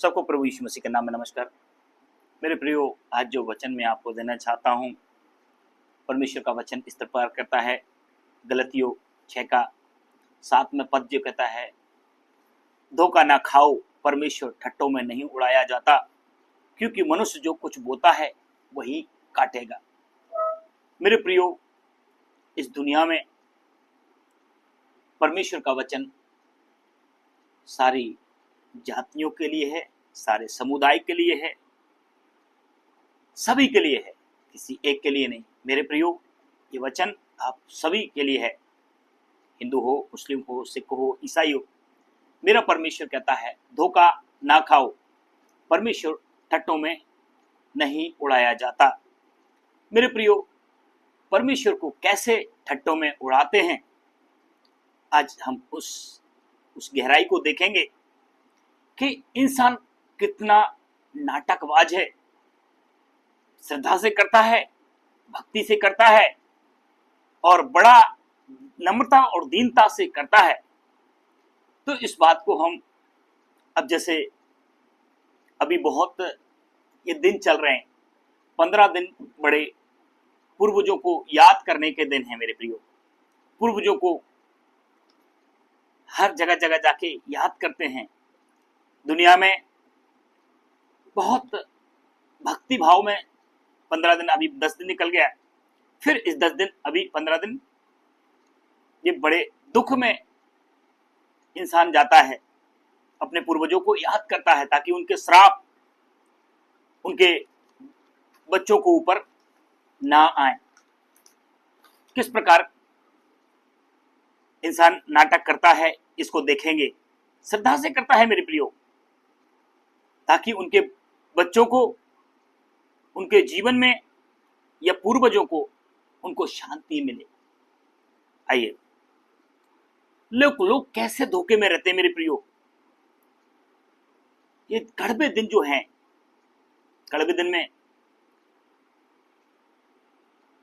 सबको प्रभु यीशु मसीह के नाम में नमस्कार। मेरे प्रियो, आज जो वचन मैं आपको देना चाहता हूँ, परमेश्वर का वचन इस प्रकार करता है। गलतियों 6 का 7 में पद जो कहता है, धोखा ना खाओ, परमेश्वर ठट्टों में नहीं उड़ाया जाता, क्योंकि मनुष्य जो कुछ बोता है वही काटेगा। मेरे प्रियो, इस दुनिया में परमेश्वर का वचन सारी जातियों के लिए है, सारे समुदाय के लिए है, सभी के लिए है, किसी एक के लिए नहीं। मेरे प्रियो, ये वचन आप सभी के लिए है, हिंदू हो, मुस्लिम हो, सिख हो, ईसाई हो। मेरा परमेश्वर कहता है, धोखा ना खाओ, परमेश्वर ठट्टों में नहीं उड़ाया जाता। मेरे प्रियो, परमेश्वर को कैसे ठट्टों में उड़ाते हैं, आज हम उस गहराई को देखेंगे कि इंसान कितना नाटकबाज है। श्रद्धा से करता है, भक्ति से करता है और बड़ा नम्रता और दीनता से करता है। तो इस बात को हम अब जैसे अभी बहुत ये दिन चल रहे हैं, 15 दिन बड़े पूर्वजों को याद करने के दिन हैं। मेरे प्रियो, पूर्वजों को हर जगह जगह जाके याद करते हैं। दुनिया में बहुत भक्ति भाव में 15 दिन, अभी 10 दिन निकल गया, फिर इस 10 दिन, अभी 15 दिन, ये बड़े दुख में इंसान जाता है, अपने पूर्वजों को याद करता है ताकि उनके श्राप उनके बच्चों को ऊपर ना आए। किस प्रकार इंसान नाटक करता है, इसको देखेंगे। श्रद्धा से करता है मेरे प्रियो, ताकि उनके बच्चों को, उनके जीवन में या पूर्वजों को, उनको शांति मिले। आइए, लोग कैसे धोखे में रहते हैं मेरे प्रियो। ये कड़वे दिन जो हैं, कड़वे दिन में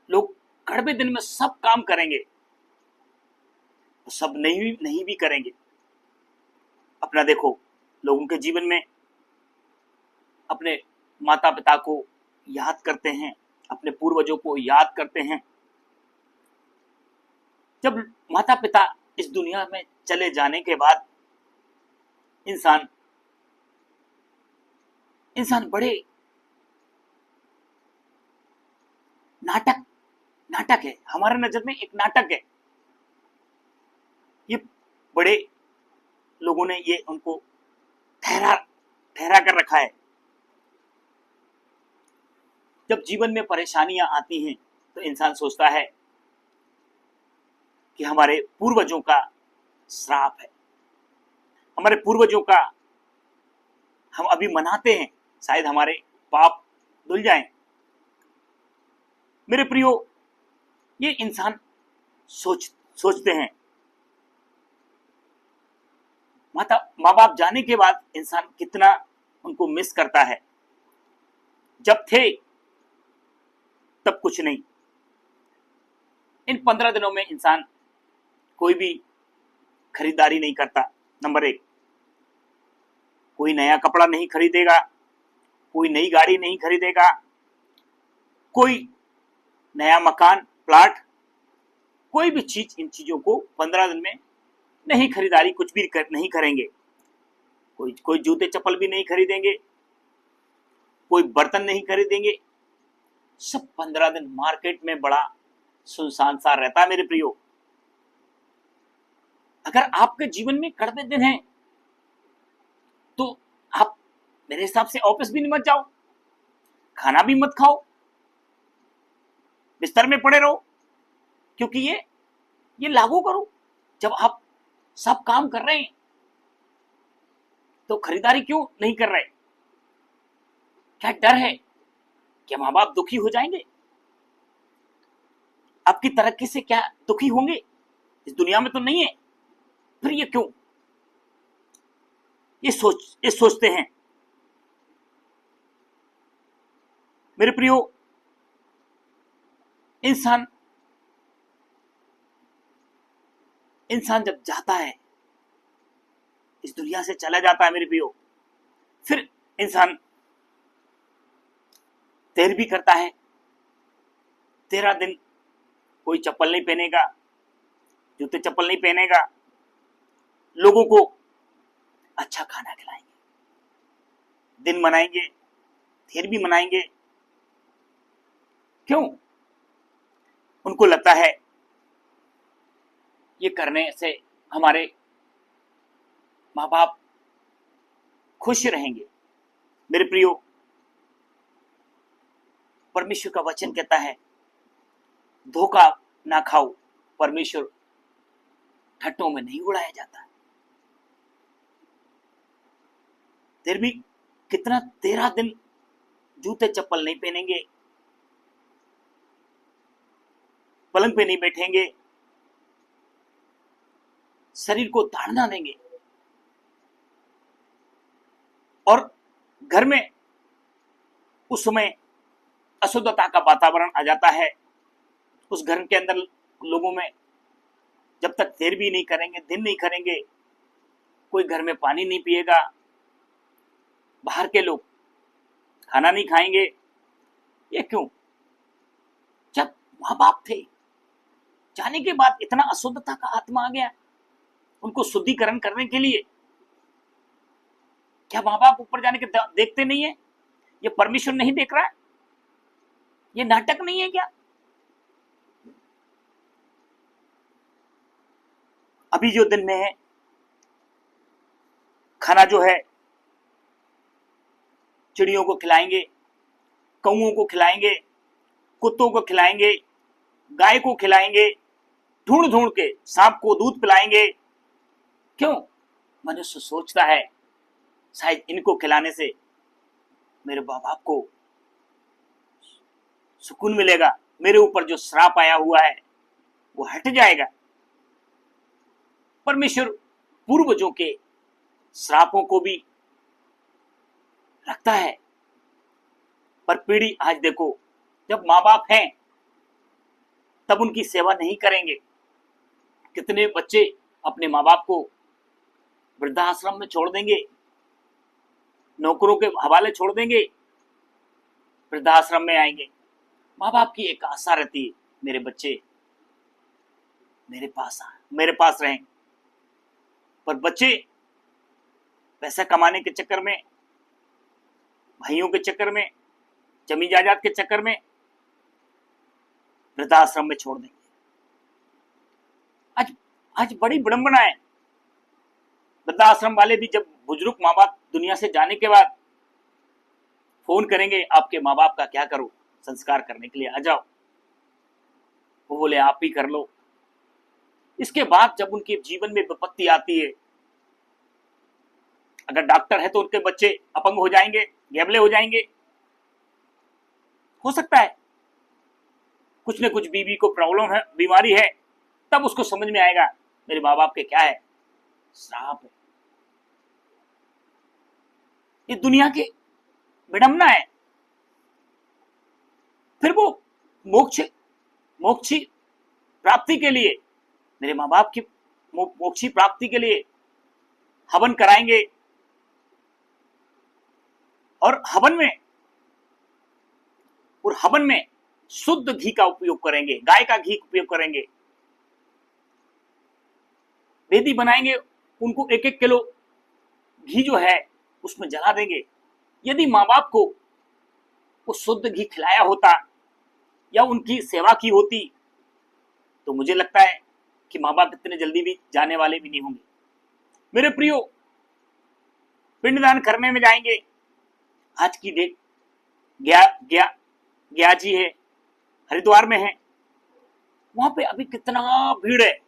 लोग कड़वे दिन में सब काम करेंगे, सब नहीं भी करेंगे। अपना देखो, लोगों के जीवन में अपने माता पिता को याद करते हैं, अपने पूर्वजों को याद करते हैं। जब माता पिता इस दुनिया में चले जाने के बाद इंसान बड़े नाटक है, हमारे नजर में एक नाटक है। ये बड़े लोगों ने ये उनको ठहरा कर रखा है। जब जीवन में परेशानियां आती हैं तो इंसान सोचता है कि हमारे पूर्वजों का श्राप है, हमारे पूर्वजों का हम अभी मनाते हैं, शायद हमारे पाप धुल जाएं। मेरे प्रियो, ये इंसान सोचते हैं। माँ बाप जाने के बाद इंसान कितना उनको मिस करता है। जब थे तब कुछ नहीं। इन 15 दिनों में इंसान कोई भी खरीदारी नहीं करता। नंबर 1, कोई नया कपड़ा नहीं खरीदेगा, कोई नई गाड़ी नहीं खरीदेगा, कोई नया मकान, प्लाट, कोई भी चीज, इन चीजों को 15 दिन में नहीं खरीदारी, कुछ भी नहीं करेंगे। कोई जूते चप्पल भी नहीं खरीदेंगे, कोई बर्तन नहीं खरीदेंगे। सब 15 दिन मार्केट में बड़ा सुनसान सा रहता है मेरे प्रियो। अगर आपके जीवन में कड़वे दिन हैं तो आप मेरे हिसाब से ऑफिस भी मत जाओ, खाना भी मत खाओ, बिस्तर में पड़े रहो, क्योंकि ये लागू करो। जब आप सब काम कर रहे हैं तो खरीदारी क्यों नहीं कर रहे? क्या डर है कि माँ बाप दुखी हो जाएंगे? आपकी तरक्की से क्या दुखी होंगे? इस दुनिया में तो नहीं है, फिर ये क्यों? ये सोचते हैं। मेरे प्रियो, इंसान जब जाता है, इस दुनिया से चला जाता है मेरे प्रियो, फिर इंसान तैर भी करता है। 13 दिन कोई चप्पल नहीं पहनेगा, जूते चप्पल नहीं पहनेगा, लोगों को अच्छा खाना खिलाएंगे, दिन मनाएंगे, फिर भी मनाएंगे। क्यों? उनको लगता है ये करने से हमारे माँ बाप खुश रहेंगे। मेरे प्रियो, परमेश्वर का वचन कहता है धोखा ना खाओ, परमेश्वर ठट्टों में नहीं उड़ाया जाता। फिर भी कितना 13 दिन जूते चप्पल नहीं पहनेंगे, पलंग पे नहीं बैठेंगे, शरीर को ताड़ना देंगे, और घर में उस समय अशुद्धता का वातावरण आ जाता है। उस घर के अंदर लोगों में जब तक देर भी नहीं करेंगे, दिन नहीं करेंगे, कोई घर में पानी नहीं पिएगा, बाहर के लोग खाना नहीं खाएंगे। ये क्यों? जब माँ बाप थे, जाने के बाद इतना अशुद्धता का आत्मा आ गया, उनको शुद्धिकरण करने के लिए। क्या माँ बाप ऊपर जाने के देखते नहीं है? ये परमेश्वर नहीं देख रहा है? ये नाटक नहीं है क्या? अभी जो दिन में है, खाना जो है चिड़ियों को खिलाएंगे, कौओं को खिलाएंगे, कुत्तों को खिलाएंगे, गाय को खिलाएंगे, ढूंढ ढूंढ के सांप को दूध पिलाएंगे। क्यों? मनुष्य सोचता है शायद इनको खिलाने से मेरे माँ बाप को सुकून मिलेगा, मेरे ऊपर जो श्राप आया हुआ है वो हट जाएगा। परमेश्वर पूर्वजों के श्रापों को भी रखता है, पर पीढ़ी आज देखो, जब माँ बाप हैं तब उनकी सेवा नहीं करेंगे। कितने बच्चे अपने माँ बाप को वृद्धाश्रम में छोड़ देंगे, नौकरों के हवाले छोड़ देंगे, वृद्धाश्रम में आएंगे। माँ बाप की एक आशा रहती है, मेरे बच्चे मेरे पास रहें, पर बच्चे पैसा कमाने के चक्कर में, भाइयों के चक्कर में, जमीन जायदाद के चक्कर में वृद्धाश्रम में छोड़ देंगे। आज बड़ी विडंबना है। वृद्धाश्रम वाले भी जब बुजुर्ग माँ बाप दुनिया से जाने के बाद फोन करेंगे, आपके माँ बाप का क्या करो, संस्कार करने के लिए आ जाओ। वो बोले आप ही कर लो। इसके बाद जब उनके जीवन में विपत्ति आती है, अगर डॉक्टर है तो उनके बच्चे अपंग हो जाएंगे, गैबले हो जाएंगे। हो सकता है कुछ न कुछ बीवी को प्रॉब्लम है, बीमारी है, तब उसको समझ में आएगा मेरे माँ बाप के क्या है, श्राप है। ये दुनिया की विडंबना है। फिर वो मोक्षी प्राप्ति के लिए, मेरे माँ बाप की मोक्षी प्राप्ति के लिए हवन कराएंगे, और हवन में शुद्ध घी का उपयोग करेंगे, गाय का घी उपयोग करेंगे, वेदी बनाएंगे, उनको 1-1 किलो घी जो है उसमें जला देंगे। यदि माँ बाप को वो शुद्ध घी खिलाया होता या उनकी सेवा की होती तो मुझे लगता है कि माँ बाप इतने जल्दी भी जाने वाले भी नहीं होंगे। मेरे प्रियो, पिंडदान करने में जाएंगे। आज की डेट गया जी है, हरिद्वार में है, वहां पे अभी कितना भीड़ है।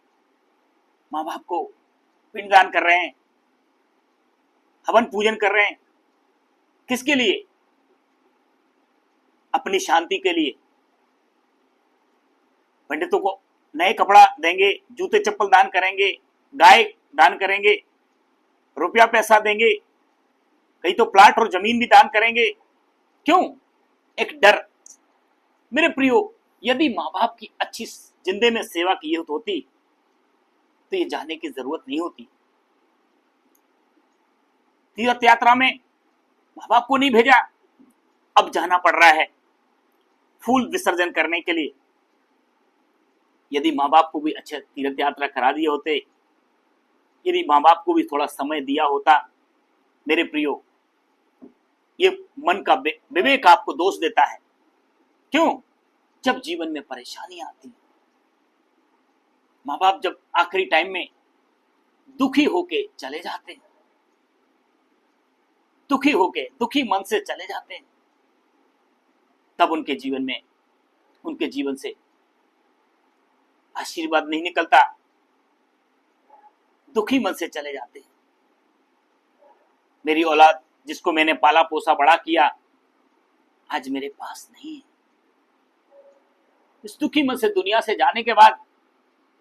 माँ बाप को पिंडदान कर रहे हैं, हवन पूजन कर रहे हैं। किसके लिए? अपनी शांति के लिए। पंडितों को नए कपड़ा देंगे, जूते चप्पल दान करेंगे, गाय दान करेंगे, रुपया पैसा देंगे, कहीं तो प्लाट और जमीन भी दान करेंगे। क्यों? एक डर। मेरे प्रियो, यदि माँ बाप की अच्छी जिंदे में सेवा की होती तो ये जाने की जरूरत नहीं होती। तीर्थ यात्रा में माँ बाप को नहीं भेजा, अब जाना पड़ रहा है फूल विसर्जन करने के लिए। यदि माँ बाप को भी अच्छे तीर्थ यात्रा करा दिए होते, यदि माँ बाप को भी थोड़ा समय दिया होता, मेरे प्रियो, ये मन का विवेक आपको दोष देता है। क्यों? जब जीवन में परेशानी आती है, माँ बाप जब आखिरी टाइम में दुखी होके चले जाते हैं, दुखी होके, दुखी मन से चले जाते हैं, तब उनके जीवन से आशीर्वाद नहीं निकलता, दुखी मन से चले जाते हैं। मेरी औलाद जिसको मैंने पाला पोसा बड़ा किया, आज मेरे पास नहीं है। इस दुखी मन से दुनिया से जाने के बाद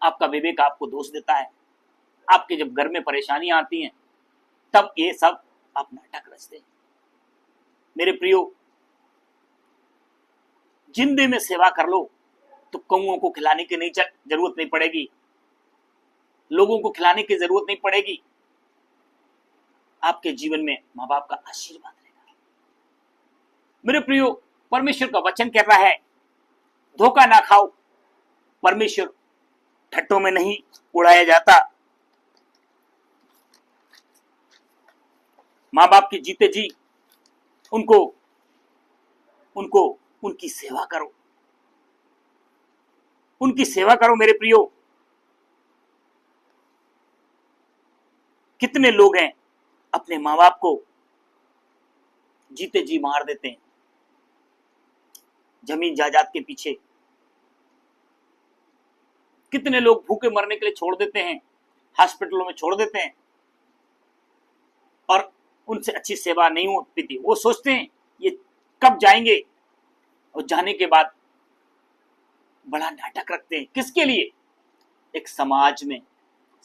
आपका विवेक आपको दोष देता है। आपके जब घर में परेशानियां आती हैं, तब ये सब आप नाटक रचते हैं। मेरे प्रियो, जिंदे में सेवा कर लो तो कौओं को खिलाने की जरूरत नहीं पड़ेगी, लोगों को खिलाने की जरूरत नहीं पड़ेगी। आपके जीवन में माँ बाप का आशीर्वाद रहेगा। मेरे प्रियो, परमेश्वर का वचन कह रहा है, धोखा ना खाओ, परमेश्वर ठट्टों में नहीं उड़ाया जाता। माँ बाप की जीते जी उनकी सेवा करो, उनकी सेवा करो। मेरे प्रियो, कितने लोग हैं अपने माँ बाप को जीते जी मार देते हैं जमीन जायदाद के पीछे। कितने लोग भूखे मरने के लिए छोड़ देते हैं, हॉस्पिटलों में छोड़ देते हैं, और उनसे अच्छी सेवा नहीं होती थी। वो सोचते हैं ये कब जाएंगे, और जाने के बाद बड़ा नाटक रखते हैं। किसके लिए? एक समाज में,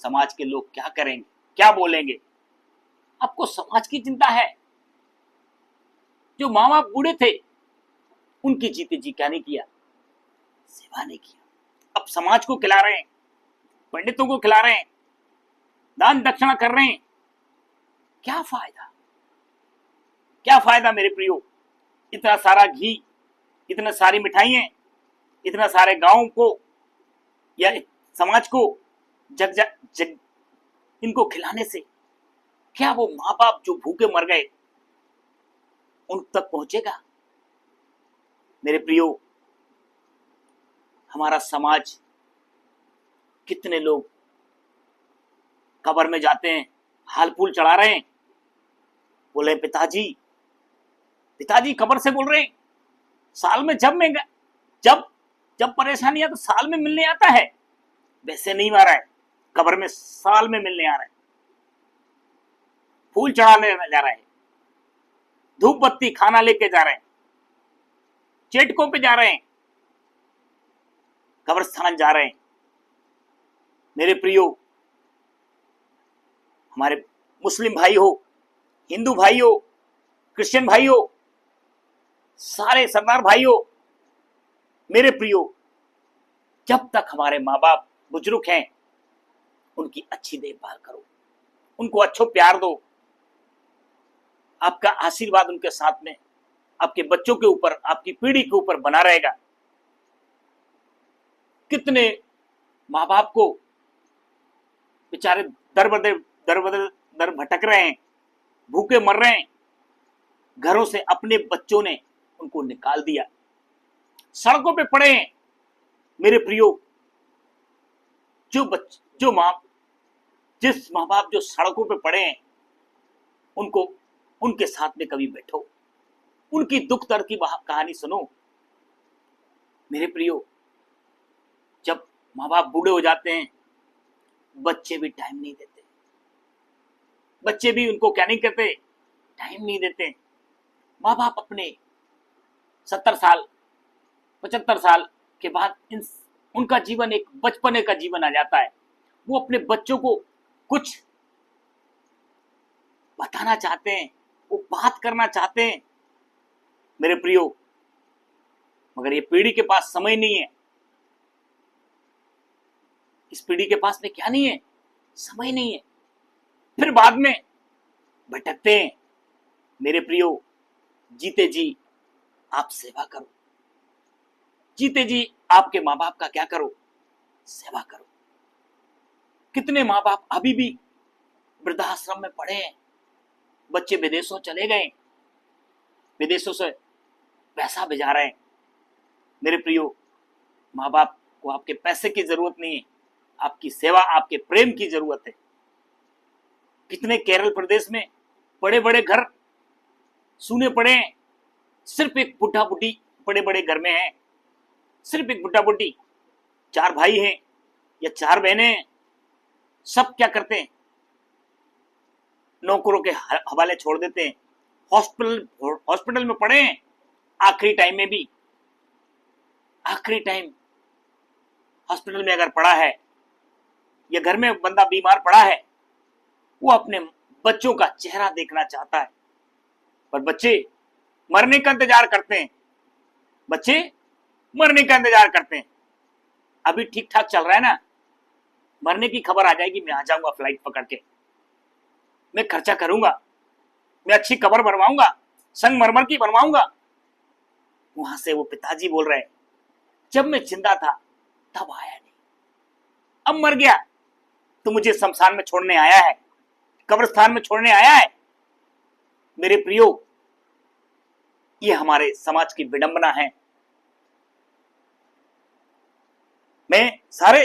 समाज के लोग क्या करेंगे, क्या बोलेंगे। आपको समाज की चिंता है। जो माँ बाप बूढ़े थे, उनकी जीते जी क्या नहीं किया, सेवा नहीं किया। अब समाज को खिला रहे हैं, पंडितों को खिला रहे हैं, दान दक्षिणा कर रहे हैं। क्या फायदा, क्या फायदा मेरे प्रियो? इतना सारा घी, इतने सारी मिठाइयां, इतना सारे गांव को या समाज को जग इनको खिलाने से क्या वो माँ बाप जो भूखे मर गए उन तक पहुंचेगा? मेरे प्रियो, हमारा समाज, कितने लोग कब्र में जाते हैं, हाल फूल चढ़ा रहे हैं, बोले पिताजी कब्र से बोल रहे हैं, साल में जब परेशानी है तो साल में मिलने आता है, वैसे नहीं आ रहा है, कब्र में साल में मिलने आ रहा है, फूल चढ़ाने जा रहा है, धूप बत्ती खाना लेके जा रहे हैं, चेटकों पे जा रहे हैं, कब्रस्तान जा रहे हैं। मेरे प्रियो, हमारे मुस्लिम भाई हो, हिंदू भाई हो, क्रिश्चियन भाई हो, सारे सरदार भाई हो, मेरे प्रियो, जब तक हमारे माँ बाप बुजुर्ग हैं, उनकी अच्छी देखभाल करो, उनको अच्छो प्यार दो। आपका आशीर्वाद उनके साथ में, आपके बच्चों के ऊपर, आपकी पीढ़ी के ऊपर बना रहेगा। कितने माँ बाप को बेचारे दर भटक रहे हैं, भूखे मर रहे हैं, घरों से अपने बच्चों ने उनको निकाल दिया, सड़कों पे पड़े हैं। मेरे प्रियो, जिस माँ बाप जो सड़कों पे पड़े हैं, उनके साथ में कभी बैठो, उनकी दुख दर्द की कहानी सुनो। मेरे प्रियो, जब माँ बाप बूढ़े हो जाते हैं, बच्चे भी टाइम नहीं देते, बच्चे भी उनको क्या नहीं करते, टाइम नहीं देते। माँ बाप अपने 70 साल 75 साल के बाद उनका जीवन एक बचपने का जीवन आ जाता है। वो अपने बच्चों को कुछ बताना चाहते हैं, वो बात करना चाहते हैं। मेरे प्रियो, मगर ये पीढ़ी के पास समय नहीं है। इस पीढ़ी के पास में क्या नहीं है, समय नहीं है। फिर बाद में भटकते हैं, मेरे प्रियो, जीते जी आप सेवा करो। जीते जी आपके माँ बाप का क्या करो? सेवा करो। कितने माँ बाप अभी भी वृद्धाश्रम में पड़े हैं, बच्चे विदेशों चले गए, विदेशों से पैसा भेजा रहे हैं। मेरे प्रियो, माँ बाप को आपके पैसे की जरूरत नहीं है, आपकी सेवा, आपके प्रेम की जरूरत है। कितने केरल प्रदेश में बड़े बड़े घर सूने पड़े हैं, सिर्फ एक बुढ़ा बुढ़ी बड़े बड़े घर में है, सिर्फ एक बुढ़ा बुढ़ी, 4 भाई हैं या 4 बहनें हैं। सब क्या करते हैं? नौकरों के हवाले छोड़ देते हैं। हॉस्पिटल में पड़े हैं, आखिरी टाइम में भी, आखिरी टाइम हॉस्पिटल में अगर पड़ा है या घर में बंदा बीमार पड़ा है, वो अपने बच्चों का चेहरा देखना चाहता है, पर बच्चे मरने का इंतजार करते हैं। बच्चे मरने का इंतजार करते हैं। अभी ठीक ठाक चल रहा है ना, मरने की खबर आ जाएगी, मैं आ जाऊंगा फ्लाइट पकड़ के, मैं खर्चा करूंगा, मैं अच्छी कब्र बनवाऊंगा, संगमरमर की बनवाऊंगा। वहां से वो पिताजी बोल रहे हैं, जब मैं जिंदा था तब आया नहीं, अब मर गया तो मुझे शमशान में छोड़ने आया है, कब्रिस्तान में छोड़ने आया है। मेरे प्रियो, ये हमारे समाज की विडंबना है। मैं सारे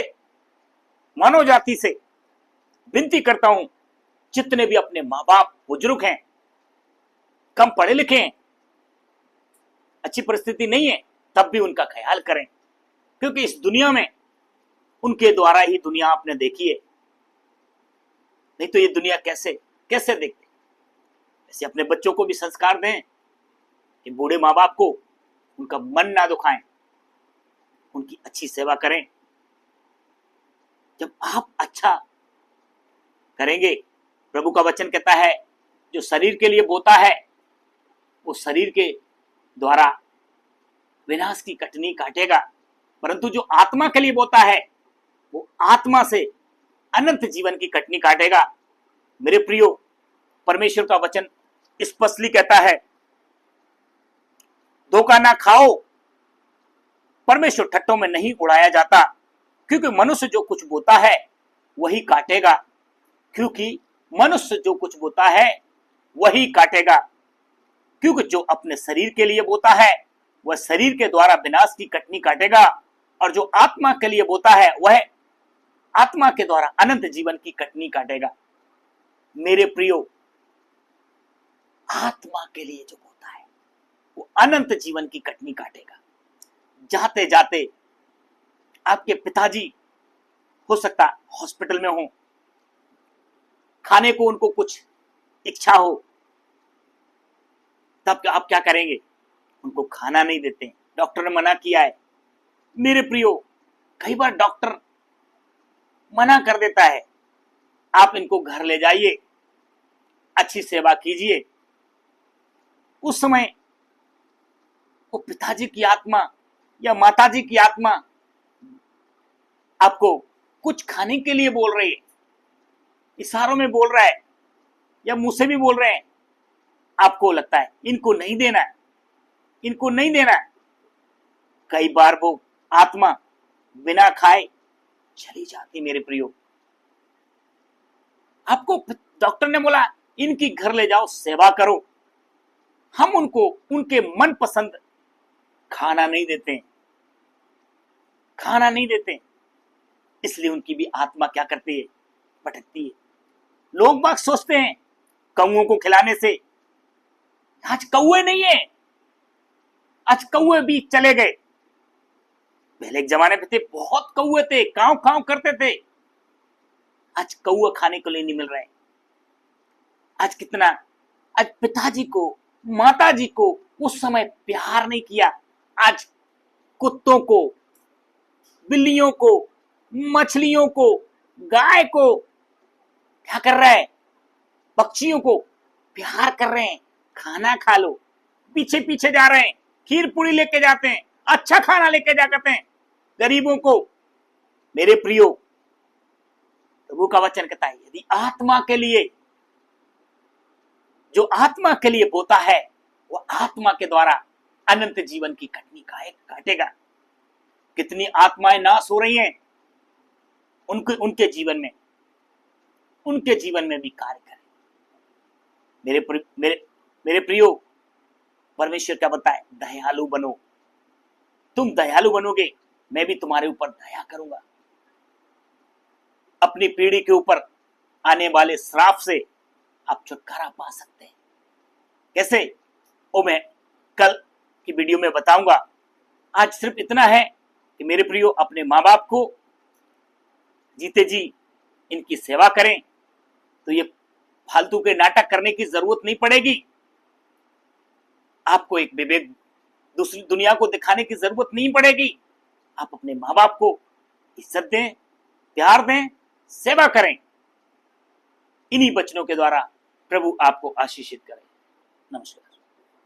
मानव जाति से विनती करता हूं, जितने भी अपने माँ बाप बुजुर्ग हैं, कम पढ़े लिखे हैं, अच्छी परिस्थिति नहीं है, तब भी उनका ख्याल करें, क्योंकि इस दुनिया में उनके द्वारा ही दुनिया आपने देखी है। नहीं तो ये दुनिया कैसे कैसे देखते? ऐसे अपने बच्चों को भी संस्कार दें कि बूढ़े माँ बाप को उनका मन ना दुखाएं, उनकी अच्छी सेवा करें। जब आप अच्छा करेंगे, प्रभु का वचन कहता है, जो शरीर के लिए बोता है वो शरीर के द्वारा विनाश की कटनी काटेगा, परंतु जो आत्मा के लिए बोता है वो आत्मा से अनंत जीवन की कटनी काटेगा। मेरे प्रियो, परमेश्वर का वचन स्पष्टली कहता है, धोखा ना खाओ, परमेश्वर ठट्टों में नहीं उड़ाया जाता, क्योंकि मनुष्य जो कुछ बोता है वही काटेगा, क्योंकि मनुष्य जो कुछ बोता है वही काटेगा। क्योंकि जो अपने शरीर के लिए बोता है वह शरीर के द्वारा विनाश की कटनी काटेगा, और जो आत्मा के लिए बोता है वह आत्मा के द्वारा अनंत जीवन की कटनी काटेगा। मेरे प्रियो, आत्मा के लिए जो बोता है वो अनंत जीवन की कटनी काटेगा। जाते जाते आपके पिताजी हो सकता हॉस्पिटल में हो, खाने को उनको कुछ इच्छा हो, तब आप क्या करेंगे? उनको खाना नहीं देते, डॉक्टर ने मना किया है। मेरे प्रियो, कई बार डॉक्टर मना कर देता है, आप इनको घर ले जाइए, अच्छी सेवा कीजिए। उस समय वो पिताजी की आत्मा या माताजी की आत्मा आपको कुछ खाने के लिए बोल रही है, इशारों में बोल रहा है या मुंह से भी बोल रहे हैं। आपको लगता है इनको नहीं देना, इनको नहीं देना। कई बार वो आत्मा बिना खाए चली जाती। मेरे प्रियो, आपको डॉक्टर ने बोला इनकी घर ले जाओ, सेवा करो, हम उनको उनके मनपसंद खाना नहीं देते, खाना नहीं देते, इसलिए उनकी भी आत्मा क्या करती है? भटकती है। लोग बाग सोचते हैं कौओं को खिलाने से, आज कौए नहीं है, आज कौए भी चले गए। पहले एक जमाने पे थे, बहुत कौए थे, काव काव करते थे, आज कौआ खाने को नहीं मिल रहा है। आज कितना, आज पिताजी को माताजी को उस समय प्यार नहीं किया, आज कुत्तों को, बिल्लियों को, मछलियों को, गाय को क्या कर रहा है? पक्षियों को प्यार कर रहे हैं, खाना खा लो, पीछे पीछे जा रहे हैं, खीर पूरी लेके जाते हैं, अच्छा खाना लेके जा करते हैं गरीबों को। मेरे प्रियो, प्रभु का वचन कहता है, यदि आत्मा के लिए जो आत्मा के लिए बोता है वो आत्मा के द्वारा अनंत जीवन की कटनी काटेगा। कितनी आत्माएं नाश हो रही हैं, उनके जीवन में भी कार्य करें। मेरे प्रियो, परमेश्वर क्या बताए, दयालु बनो। तुम दयालु बनोगे, मैं भी तुम्हारे ऊपर दया करूंगा। अपनी पीढ़ी के ऊपर आने वाले श्राप से आप छुटकारा पा सकते हैं। कैसे, वो मैं कल की वीडियो में बताऊंगा। आज सिर्फ इतना है कि मेरे प्रियो, अपने माँ बाप को जीते जी इनकी सेवा करें, तो ये फालतू के नाटक करने की जरूरत नहीं पड़ेगी। आपको एक विवेक दूसरी दुनिया को दिखाने की जरूरत नहीं पड़ेगी। आप अपने माँ बाप को इज्जत दें, प्यार दें, सेवा करें। इन्हीं वचनों के द्वारा प्रभु आपको आशीषित करे। नमस्कार।